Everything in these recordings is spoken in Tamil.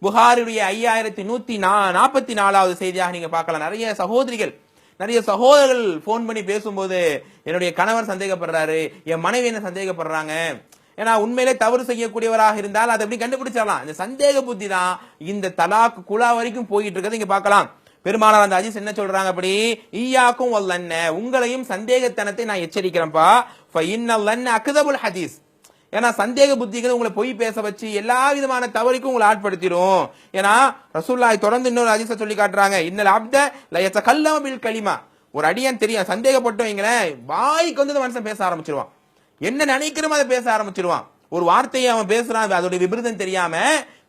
புகாரியுடைய 5144வது செய்தியாக நீங்க பார்க்கலாம். நிறைய சகோதரர்கள் போன் பண்ணி பேசும்போது என்னுடைய கணவர் சந்தேகப்படுறாரு, என் மனைவி என்ன சந்தேகப்படுறாங்க. ஏன்னா உண்மையிலே தவறு செய்யக்கூடியவராக இருந்தால் அதை எப்படி கண்டுபிடிச்சிடலாம். இந்த சந்தேக புத்தி தான் இந்த தலாக் குலா வரைக்கும் போயிட்டு இருக்கிறது இங்க பார்க்கலாம். பெருமானார் அந்த ஹதீஸ் என்ன சொல்றாங்க, அப்படி ஈயாக்கும் வல்லன்ன, உங்களையும் சந்தேகத்தனத்தை நான் எச்சரிக்கிறேன்ப்பா. ஃபஇன்னல்லன்ன அக்தபுல் ஹதீஸ், ஏன்னா சந்தேக புத்திகள் உங்களை பொய் பேச வச்சு எல்லா விதமான தவறுக்கும் உங்களை ஆட்படுத்திடும். ஏன்னா ரசூலுல்லாஹி தொடர்ந்து இன்னொரு ஹதீஸை சொல்லி காட்டுறாங்க, இன்னல் அப்த லயதகல்லமு பில் கலிமா, ஒரு அடியான் தெரியும் சந்தேகப்பட்டவங்களேன் வாய்க்கு வந்து மனுஷன் பேச ஆரம்பிச்சிருவான், என்ன நினைக்கிறோமோ அதை பேச ஆரம்பிச்சிருவான். ஒரு வார்த்தையை அவன் பேசுறான், அதோட விபரீதம் தெரியாம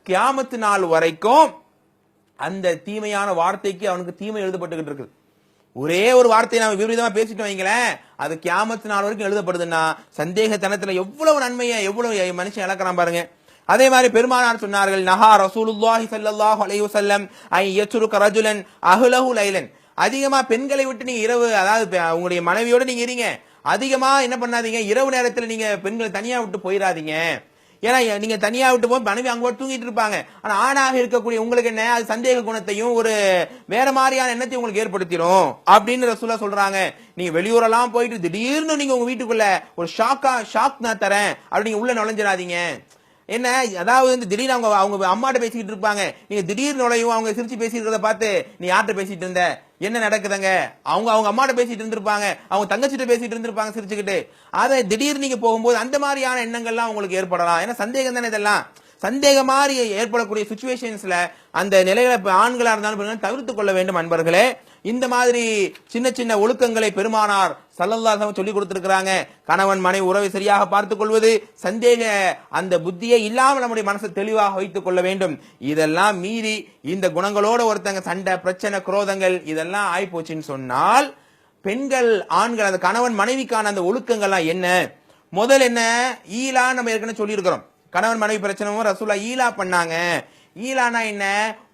கியாமத்து நாள் வரைக்கும் அந்த தீமையான வார்த்தைக்கு அவனுக்கு தீமை எழுதப்பட்டுக்கிட்டு இருக்கு. ஒரே ஒரு வார்த்தையை நாம விபரீதமா பேசிட்டு வைங்களேன், அது கியாமத்து நாள் வரைக்கும் எழுதப்படுதுன்னா சந்தேகத்தனத்துல எவ்வளவு நன்மையை எவ்வளவு மனுஷன் இழக்கிறான் பாருங்க. அதே மாதிரி பெருமானார் சொன்னார்கள், நஹா ரசூலுல்லாஹி ஸல்லல்லாஹு அலைஹி வஸல்லம் ஐ யத்ருக ரஜுலன் அஹ்லஹு லைலன், அதிகமா பெண்களை விட்டு நீங்க இரவு, அதாவது உங்களுடைய மனைவியோட நீங்க இருங்க, அதிகமா என்ன பண்ணாதீங்க, இரவு நேரத்துல நீங்க பெண்களை தனியா விட்டு போயிடாதீங்க. ஏன்னா நீங்க தனியா விட்டு போய் மனைவி அங்க தூங்கிட்டு இருப்பாங்க. ஆனா ஆணாக இருக்கக்கூடிய உங்களுக்கு என்ன, அது சந்தேக குணத்தையும் ஒரு வேற மாதிரியான எண்ணத்தையும் உங்களுக்கு ஏற்படுத்திடும் அப்படின்னு ரசூலா சொல்றாங்க. நீங்க வெளியூரெல்லாம் போயிட்டு திடீர்னு நீங்க உங்க வீட்டுக்குள்ள ஒரு ஷாக் நான் தரேன் அப்படி நீங்க உள்ள நுழைஞ்சிடாதீங்க. என்ன, அதாவது திடீர்னு அவங்க அம்மாட்ட பேசிக்கிட்டு இருப்பாங்க, நீங்க திடீர்னு நுழையும் அவங்க சிரிச்சு பேசிக்கிறத பார்த்து நீ யார்கிட்ட பேசிட்டு இருந்த, என்ன நடக்குதுங்க, அவங்க அம்மாட்ட பேசிட்டு இருந்திருப்பாங்க, அவங்க தங்கச்சிட்ட பேசிட்டு இருந்திருப்பாங்க சிரிச்சுக்கிட்டு, அதை திடீர்னு நீங்க போகும்போது அந்த மாதிரியான எண்ணங்கள்லாம் உங்களுக்கு ஏற்படலாம். ஏன்னா சந்தேகம் தானே, இதெல்லாம் சந்தேகம் மாதிரி ஏற்படக்கூடிய சிச்சுவேஷன்ஸ்ல அந்த நிலைகளை ஆண்களா இருந்தாலும் தவிர்த்து கொள்ள வேண்டும் அன்பர்களே. இந்த மாதிரி சின்ன சின்ன ஒழுக்கங்களை பெருமானார் ஸல்லல்லாஹு அலைஹி வஸல்லம் சொல்லி கொடுத்திருக்கிறாங்க. கணவன் மனைவி உறவை சரியாக பார்த்துக் கொள்வது, சந்தேக அந்த புத்தியை இல்லாமல் நம்முடைய மனசை தெளிவாக வைத்துக் கொள்ள வேண்டும். இதெல்லாம் மீறி இந்த குணங்களோட ஒருத்தங்க சண்டை பிரச்சனை குரோதங்கள் இதெல்லாம் ஆயிப்போச்சுன்னு சொன்னால், பெண்கள் ஆண்கள் அந்த கணவன் மனைவிக்கான அந்த ஒழுக்கங்கள்லாம் என்ன, முதல் என்ன, ஈலா நம்ம ஏற்கனவே சொல்லி இருக்கிறோம். கணவன் மனைவி பிரச்சனை ரசூலுல்லாஹ் ஈலா பண்ணாங்க. ஈலானா என்ன,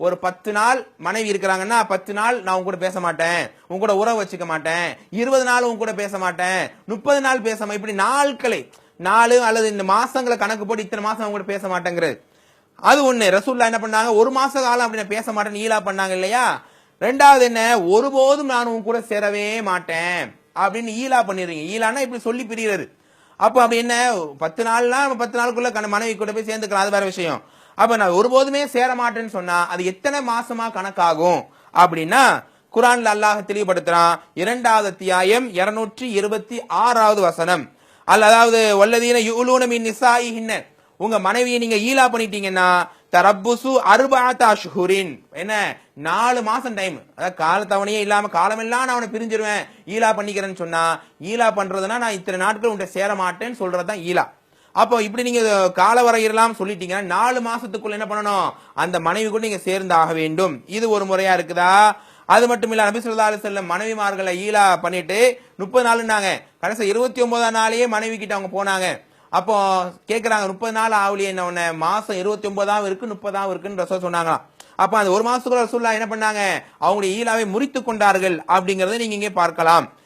ஒரு 10 நாள் மனைவி இருக்கிறாங்கன்னா 10 நாள் நான் உங்க கூட பேச மாட்டேன், உங்க கூட உறவு வச்சுக்க மாட்டேன், 20 நாள் உங்க கூட பேச மாட்டேன், 30 நாள் பேசாம, இப்படி நாட்களை 4 அல்லது இந்த மாசங்களை கணக்கு போட்டு இத்தனை மாசம் அவங்க கூட பேச மாட்டேங்கிறது. அது ஒண்ணு. ரசூலுல்லாஹ் என்ன பண்ணாங்க, ஒரு மாச காலம் அப்படி நான் பேச மாட்டேன்னு ஈலா பண்ணாங்க இல்லையா. ரெண்டாவது என்ன, ஒருபோதும் நான் உங்க கூட சேரவே மாட்டேன் அப்படின்னு ஈலா பண்ணிடுறீங்க. ஈலானா இப்படி சொல்லி பிரிகிறது. அப்ப அப்படி என்ன, 10 நாள்னா 10 நாளுக்குள்ள மனைவி கூட போய் சேர்ந்துக்கலாம், அது வேற விஷயம். அப்ப நான் ஒருபோதுமே சேர மாட்டேன்னு சொன்னா அது எத்தனை மாசமா கணக்காகும் அப்படின்னா, குர்ஆன்ல அல்லாஹ் தெளிவுபடுத்துறான். 2வது அத்தியாயம் 226வது வசனம். அதாவது வல்லதீன யுலூன மின் நிசாயிஹின்ன, உங்க மனைவியை நீங்க ஈலா பண்ணிட்டீங்கன்னா தரப்புசு 4 அஷ்ஹுரின், என்ன 4 மாசம் டைம், அதாவது காலத்தவணையே இல்லாம காலமெல்லாம் நான் அவனை பிரிஞ்சிருவேன் ஈலா பண்ணிக்கிறேன்னு சொன்னா, ஈலா பண்றதுன்னா நான் இத்தனை நாட்கள் உன்கிட்ட சேர மாட்டேன்னு சொல்றதுதான் ஈலா. அப்போ இப்படி நீங்க கால வரையெல்லாம் சொல்லிட்டீங்கன்னா 4 மாசத்துக்குள்ள என்ன பண்ணணும், அந்த மனைவி கூட நீங்க சேர்ந்து ஆக வேண்டும். இது ஒரு முறையா இருக்குதா. அது மட்டும் இல்ல, நபி ஸல்லல்லாஹு அலைஹி வஸல்லம் மனைவிமார்களை ஈலா பண்ணிட்டு 30 நாள்னாங்க, கடைசி 29ஆம் நாளையே மனைவி கிட்ட அவங்க போனாங்க. அப்போ கேக்குறாங்க, 30 நாள் ஆவலியே, என்ன உன்ன மாசம் 29ஆம் இருக்கு 30ஆம் இருக்குன்னு ரசூல் சொன்னாங்களாம். அப்ப அந்த ஒரு மாசத்துக்குள்ள ரசூலுல்லாஹ் என்ன பண்ணாங்க, அவங்களுடைய ஈலாவை முறித்து கொண்டார்கள் அப்படிங்கறத நீங்க இங்கே பார்க்கலாம்.